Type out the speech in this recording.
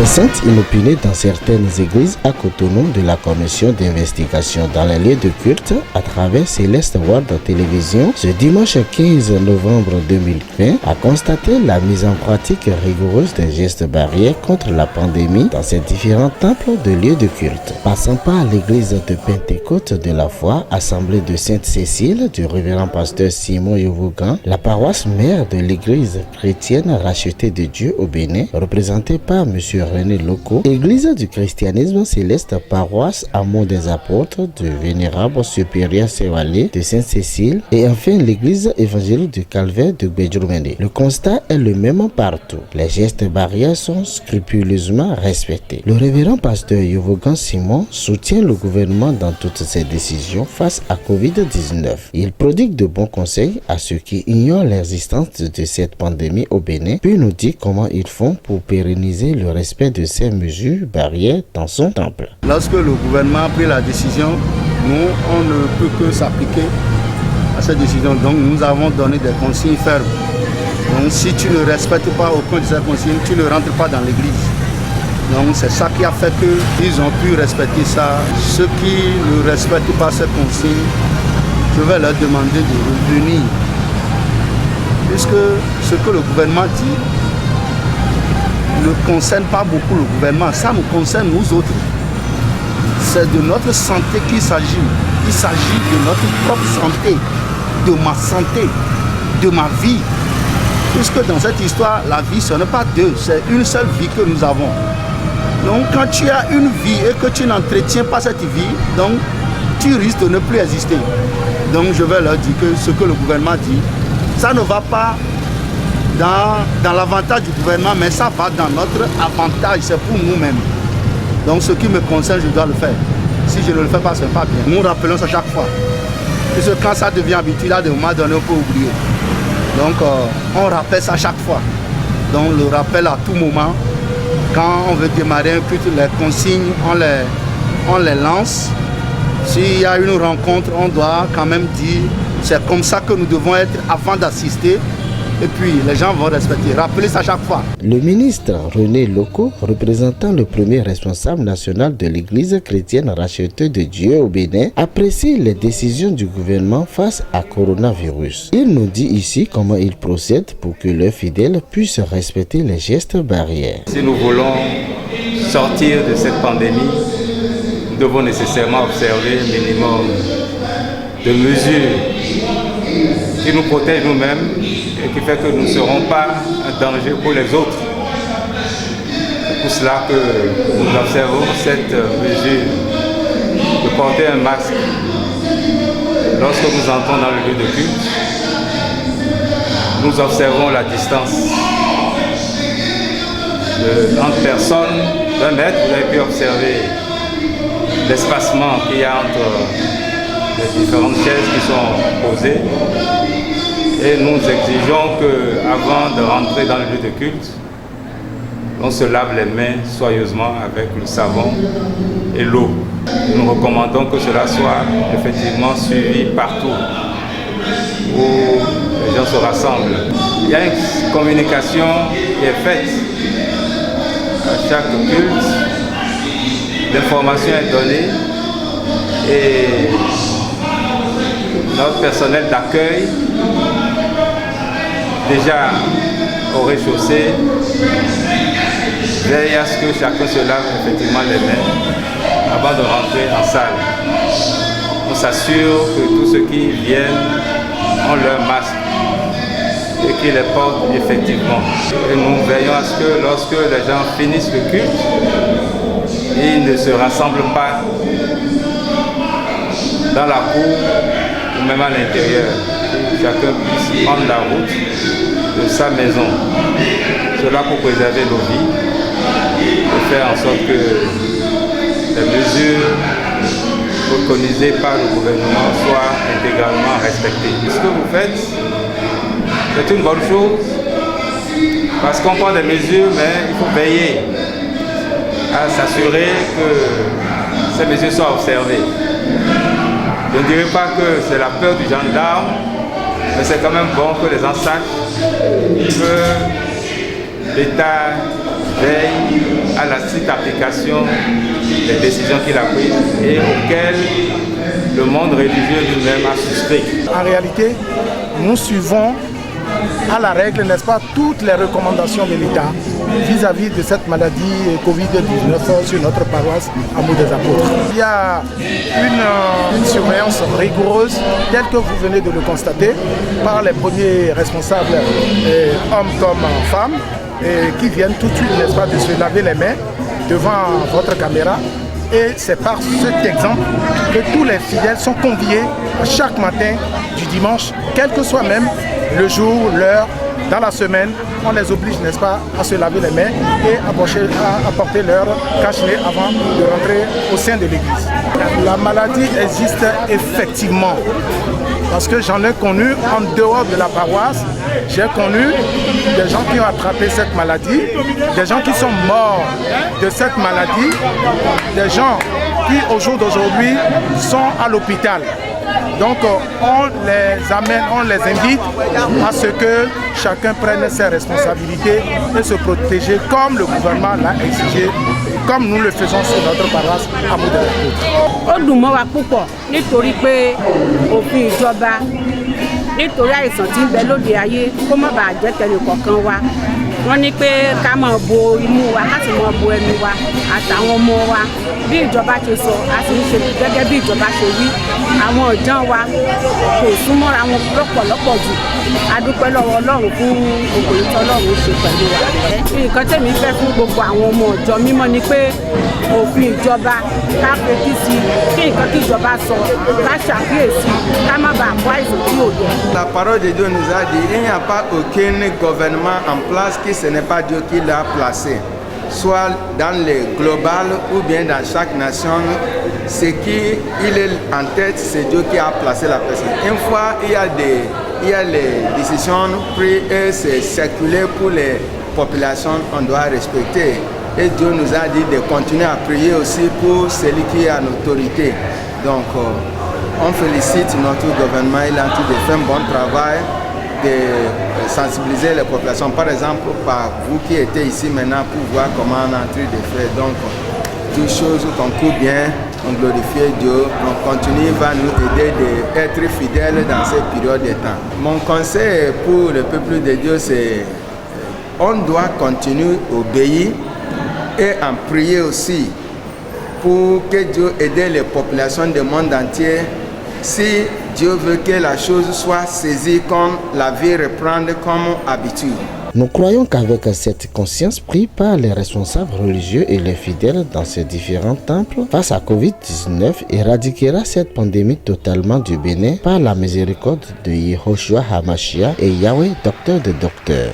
Descente inopinée dans certaines églises à Cotonou de la commission d'investigation dans les lieux de culte à travers Céleste World Télévision ce dimanche 15 novembre 2020 a constaté la mise en pratique rigoureuse des gestes barrières contre la pandémie dans ces différents temples de lieux de culte. Passant par l'église de Pentecôte de la foi, assemblée de Sainte-Cécile du révérend pasteur Simon Yovougan, la paroisse mère de l'église chrétienne rachetée de Dieu au Bénin, représentée par M. René Loco, église du christianisme céleste paroisse Amour des apôtres du vénérable supérieur Sévalé de Sainte-Cécile et enfin l'église évangélique du Calvaire de Bédjoumene. Le constat est le même partout. Les gestes barrières sont scrupuleusement respectés. Le révérend pasteur Yovougan Simon soutient le gouvernement dans toutes ses décisions face à Covid-19. Il prodigue de bons conseils à ceux qui ignorent l'existence de cette pandémie au Bénin, puis nous dit comment ils font pour pérenniser le respect de ces mesures barrières dans son temple. Lorsque le gouvernement a pris la décision, nous, on ne peut que s'appliquer à cette décision. Donc nous avons donné des consignes fermes. Donc si tu ne respectes pas aucune de ces consignes, tu ne rentres pas dans l'église. Donc c'est ça qui a fait qu'ils ont pu respecter ça. Ceux qui ne respectent pas ces consignes, je vais leur demander de revenir. Puisque ce que le gouvernement dit ne concerne pas beaucoup le gouvernement, ça nous concerne nous autres. C'est de notre santé qu'il s'agit. Il s'agit de notre propre santé, de ma santé, de ma vie. Puisque dans cette histoire, la vie, ce n'est pas deux, c'est une seule vie que nous avons. Donc quand tu as une vie et que tu n'entretiens pas cette vie, donc tu risques de ne plus exister. Donc je vais leur dire que ce que le gouvernement dit, ça ne va pas dans l'avantage du gouvernement, mais ça va dans notre avantage, c'est pour nous-mêmes. Donc ce qui me concerne, je dois le faire. Si je ne le fais pas, ce n'est pas bien. Nous rappelons ça chaque fois. Puisque quand ça devient habituel, à des moments donnés, on peut oublier. Donc on rappelle ça chaque fois. Donc le rappel à tout moment. Quand on veut démarrer un culte, les consignes, on les lance. S'il y a une rencontre, on doit quand même dire c'est comme ça que nous devons être avant d'assister. Et puis les gens vont respecter. Rappelez ça chaque fois. Le ministre René Loco, représentant le premier responsable national de l'église chrétienne rachetée de Dieu au Bénin, apprécie les décisions du gouvernement face à coronavirus. Il nous dit ici comment il procède pour que leurs fidèles puissent respecter les gestes barrières. Si nous voulons sortir de cette pandémie, nous devons nécessairement observer un minimum de mesures qui nous protègent nous-mêmes et qui fait que nous ne serons pas un danger pour les autres. C'est pour cela que nous observons cette mesure de porter un masque lorsque nous entrons dans le lieu de culte. Nous observons la distance entre personnes d'1 mètre. Vous avez pu observer l'espacement qu'il y a entre les différentes chaises qui sont posées. Et nous exigeons qu'avant de rentrer dans le lieu de culte, on se lave les mains soigneusement avec le savon et l'eau. Nous recommandons que cela soit effectivement suivi partout où les gens se rassemblent. Il y a une communication qui est faite à chaque culte, l'information est donnée et notre personnel d'accueil déjà au rez-de-chaussée veille à ce que chacun se lave effectivement les mains avant de rentrer en salle. On s'assure que tous ceux qui viennent ont leur masque et qu'ils les portent effectivement. Et nous veillons à ce que lorsque les gens finissent le culte, ils ne se rassemblent pas dans la cour ou même à l'intérieur. Chacun puisse prendre la route de sa maison. Cela pour préserver nos vies et faire en sorte que les mesures préconisées par le gouvernement soient intégralement respectées. Ce que vous faites, c'est une bonne chose parce qu'on prend des mesures, mais il faut veiller à s'assurer que ces mesures soient observées. Je ne dirais pas que c'est la peur du gendarme, mais c'est quand même bon que les gens sachent que l'État veille à la stricte application des décisions qu'il a prises et auxquelles le monde religieux lui-même a souscrit. En réalité, nous suivons à la règle, n'est-ce pas, toutes les recommandations de l'État vis-à-vis de cette maladie Covid-19 sur notre paroisse Amour des Apôtres. Il y a une surveillance rigoureuse, telle que vous venez de le constater, par les premiers responsables, hommes comme femmes, qui viennent tout de suite, n'est-ce pas, de se laver les mains devant votre caméra. Et c'est par cet exemple que tous les fidèles sont conviés chaque matin du dimanche, quel que soit même le jour, l'heure, dans la semaine, on les oblige, n'est-ce pas, à se laver les mains et à apporter leur cache-nez avant de rentrer au sein de l'église. La maladie existe effectivement, parce que j'en ai connu en dehors de la paroisse. J'ai connu des gens qui ont attrapé cette maladie, des gens qui sont morts de cette maladie, des gens qui au jour d'aujourd'hui sont à l'hôpital. Donc on les amène, on les invite à ce que chacun prenne ses responsabilités et se protéger comme le gouvernement l'a exigé, comme nous le faisons sur notre paroisse à Amour des Apôtres. Nítorí àìsàn tí ń bẹ lóde ayé kó má bàa jẹ́ tẹnì kọ̀ọ̀kan wa wọ́n ní pé ká máa bo imú wa ká sì máa bo ẹnu wa àtàwọn ọmọ wa bí ìjọba ṣe sọ a sì ń ṣe gẹ́gẹ́ bí ìjọba ṣe wí àwọn ọ̀ján wa kò súnmọ́ra wọn lọ́pọ̀lọpọ̀ jù a dúpẹ́ lọ́wọ́ Ọlọ́run fún gbogbo ìtọ́ Ọlọ́run ṣe pẹ̀lú wa. Nǹkan tẹ̀mí fẹ́ fún gbogbo àwọn ọmọ ọ̀jọ́ mímọ́ ni pé òfin ìjọba ká fetí sí kí nǹkan tí ìjọba sọ ká ṣàkíyèsí ká má bàa kó àìsàn tí ò yẹ. La parole de Dieu nous a dit qu'il n'y a pas aucun gouvernement en place qui ce n'est pas Dieu qui l'a placé. Soit dans le global ou bien dans chaque nation, ce qui il est en tête, c'est Dieu qui a placé la personne. Une fois, il y a les décisions prises et c'est circulé pour les populations, on doit respecter. Et Dieu nous a dit de continuer à prier aussi pour celui qui est en autorité. Donc, on félicite notre gouvernement, il a fait un bon travail de sensibiliser les populations. Par exemple, par vous qui êtes ici maintenant pour voir comment on est en train de faire. Donc, toutes choses concourent bien, on glorifie Dieu, on continue, va nous aider d'être fidèles dans cette période de temps. Mon conseil pour le peuple de Dieu, c'est on doit continuer à obéir et en prier aussi pour que Dieu aide les populations du monde entier. Si Dieu veut que la chose soit saisie comme la vie reprendre comme habitude. Nous croyons qu'avec cette conscience prise par les responsables religieux et les fidèles dans ces différents temples face à Covid-19 éradiquera cette pandémie totalement du Bénin par la miséricorde de Yehoshua Hamashiach et Yahweh, docteur de docteurs.